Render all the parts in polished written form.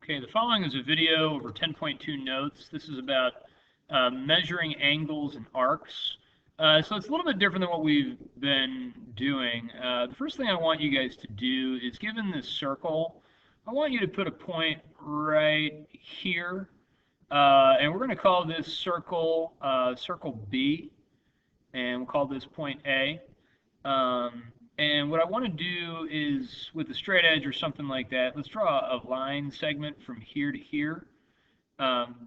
Okay, the following is a video over 10.2 notes. This is about measuring angles and arcs. So it's a little bit different than what we've been doing. The first thing I want you guys to do is, given this circle, I want you to put a point right here. And we're going to call this circle circle B, and we'll call this point A. And what I want to do is, with a straight edge or something like that, let's draw a line segment from here to here,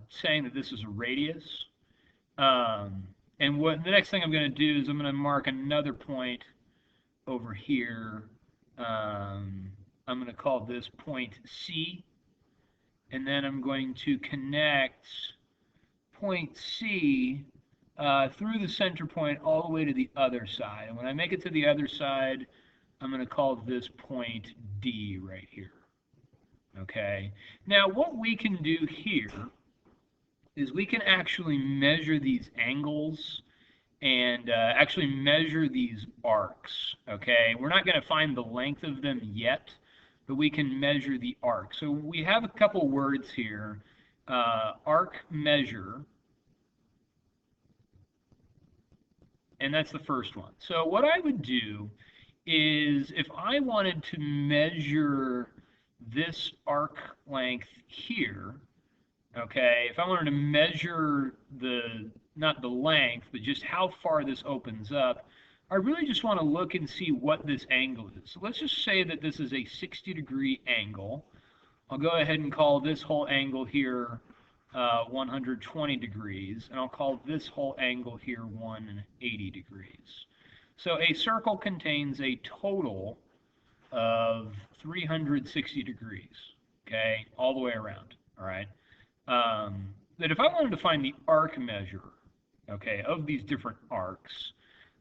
saying that this is a radius. And what the next thing I'm going to do is I'm going to mark another point over here. I'm going to call this point C. And then I'm going to connect point C through the center point all the way to the other side. And when I make it to the other side, I'm going to call this point D right here. Okay. Now, what we can do here is we can actually measure these angles and actually measure these arcs. Okay. We're not going to find the length of them yet, but we can measure the arc. So we have a couple words here. Arc measure. And that's the first one. So what I would do is, if I wanted to measure this arc length here, okay, if I wanted to measure not the length, but just how far this opens up, I really just want to look and see what this angle is. So let's just say that this is a 60-degree angle. I'll go ahead and call this whole angle here 120 degrees, and I'll call this whole angle here 180 degrees. So a circle contains a total of 360 degrees, okay, all the way around, all right? That if I wanted to find the arc measure, okay, of these different arcs,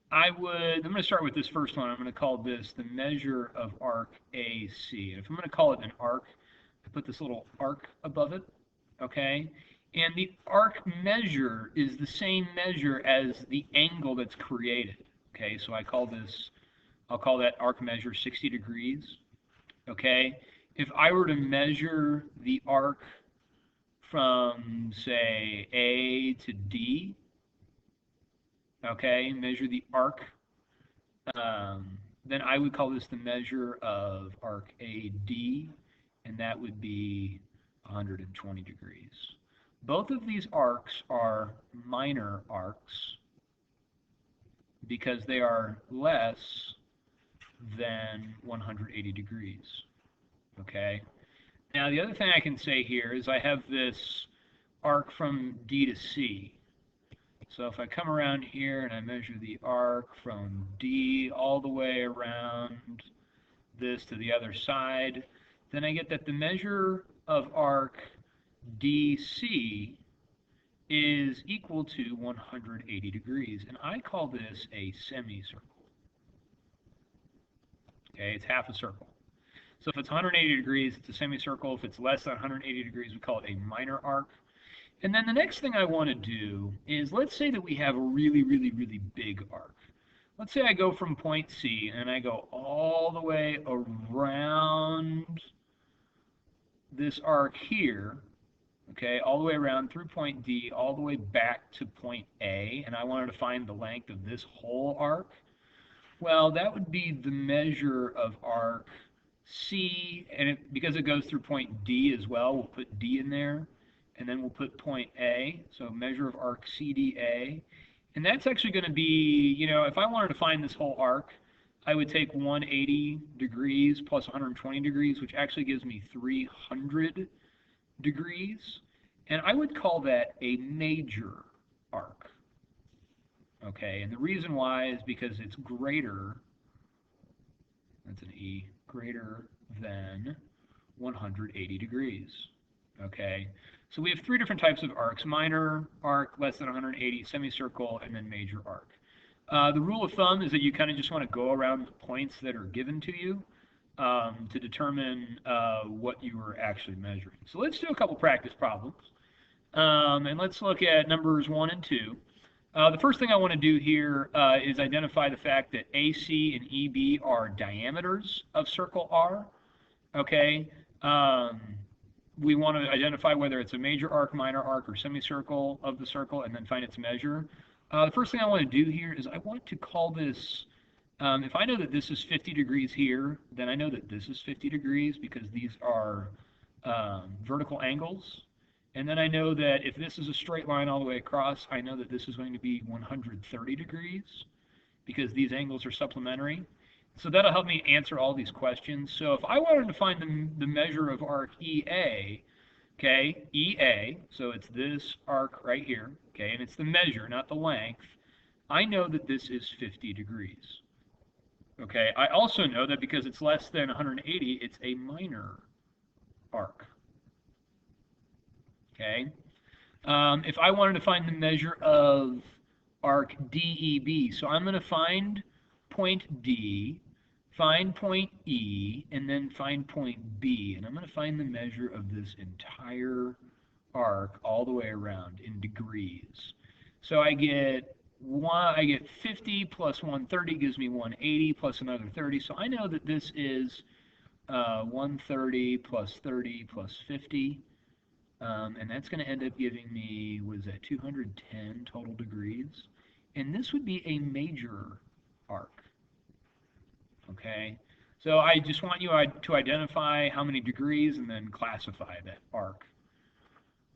I'm going to start with this first one. I'm going to call this the measure of arc AC. And if I'm going to call it an arc, I put this little arc above it. Okay, and the arc measure is the same measure as the angle that's created. Okay, so I'll call that arc measure 60 degrees. Okay, if I were to measure the arc from, say, A to D, okay, measure the arc, then I would call this the measure of arc AD, and that would be 120 degrees. Both of these arcs are minor arcs because they are less than 180 degrees. Okay? Now, the other thing I can say here is I have this arc from D to C. So if I come around here and I measure the arc from D all the way around this to the other side, then I get that the measure of arc DC is equal to 180 degrees, and I call this a semicircle. Okay, it's half a circle. So if it's 180 degrees, it's a semicircle. If it's less than 180 degrees, we call it a minor arc. And then the next thing I want to do is, let's say that we have a really, really, really big arc. Let's say I go from point C and I go all the way around this arc here, okay, all the way around through point D, all the way back to point A, and I wanted to find the length of this whole arc. Well, that would be the measure of arc C, and because it goes through point D as well, we'll put D in there, and then we'll put point A, so measure of arc CDA, and that's actually going to be, if I wanted to find this whole arc, I would take 180 degrees plus 120 degrees, which actually gives me 300 degrees. And I would call that a major arc. Okay, and the reason why is because it's greater, that's an E, greater than 180 degrees. Okay, so we have three different types of arcs: minor arc, less than 180, semicircle, and then major arc. The rule of thumb is that you kind of just want to go around the points that are given to you to determine what you are actually measuring. So let's do a couple practice problems. And let's look at numbers 1 and 2. The first thing I want to do here is identify the fact that AC and EB are diameters of circle R. Okay. we want to identify whether it's a major arc, minor arc, or semicircle of the circle, and then find its measure. The first thing I want to do here is I want to call this, if I know that this is 50 degrees here, then I know that this is 50 degrees because these are vertical angles. And then I know that if this is a straight line all the way across, I know that this is going to be 130 degrees because these angles are supplementary. So that'll help me answer all these questions. So if I wanted to find the measure of arc EA, okay, EA, so it's this arc right here, okay, and it's the measure, not the length, I know that this is 50 degrees. Okay, I also know that because it's less than 180, it's a minor arc. Okay, if I wanted to find the measure of arc DEB, so I'm going to find point D, find point E, and then find point B, and I'm going to find the measure of this entire arc all the way around in degrees. So I get 50 plus 130 gives me 180 plus another 30. So I know that this is 130 plus 30 plus 50. And that's going to end up giving me, what is that, 210 total degrees. And this would be a major arc. Okay? So I just want you to identify how many degrees and then classify that arc.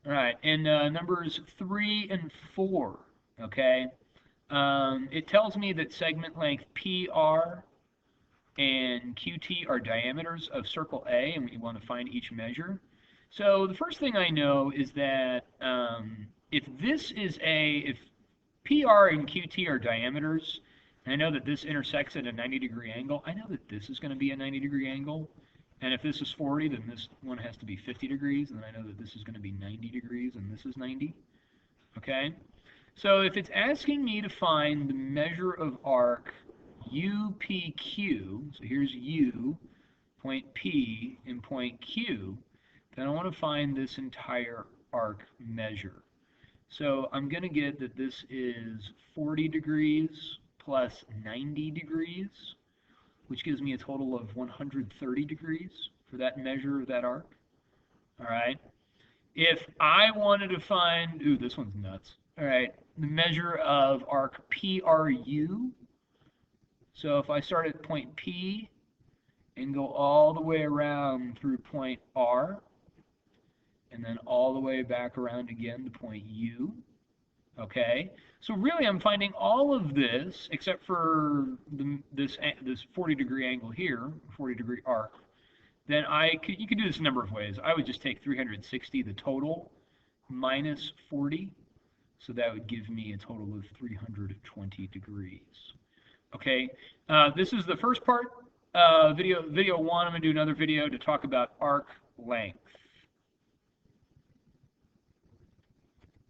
All right, and numbers 3 and 4, okay? It tells me that segment length PR and QT are diameters of circle A, and we want to find each measure. So the first thing I know is that if PR and QT are diameters, and I know that this intersects at a 90-degree angle, I know that this is going to be a 90-degree angle. And if this is 40, then this one has to be 50 degrees, and then I know that this is going to be 90 degrees, and this is 90. Okay? So if it's asking me to find the measure of arc UPQ, so here's U, point P, and point Q, then I want to find this entire arc measure. So I'm going to get that this is 40 degrees plus 90 degrees, which gives me a total of 130 degrees for that measure of that arc. All right. If I wanted to find, ooh, this one's nuts. All right, the measure of arc PRU. So if I start at point P and go all the way around through point R, and then all the way back around again to point U. Okay, so really I'm finding all of this except for this 40-degree angle here, 40-degree arc. Then you could do this a number of ways. I would just take 360, the total, minus 40. So that would give me a total of 320 degrees. Okay, this is the first part. Video 1, I'm going to do another video to talk about arc length.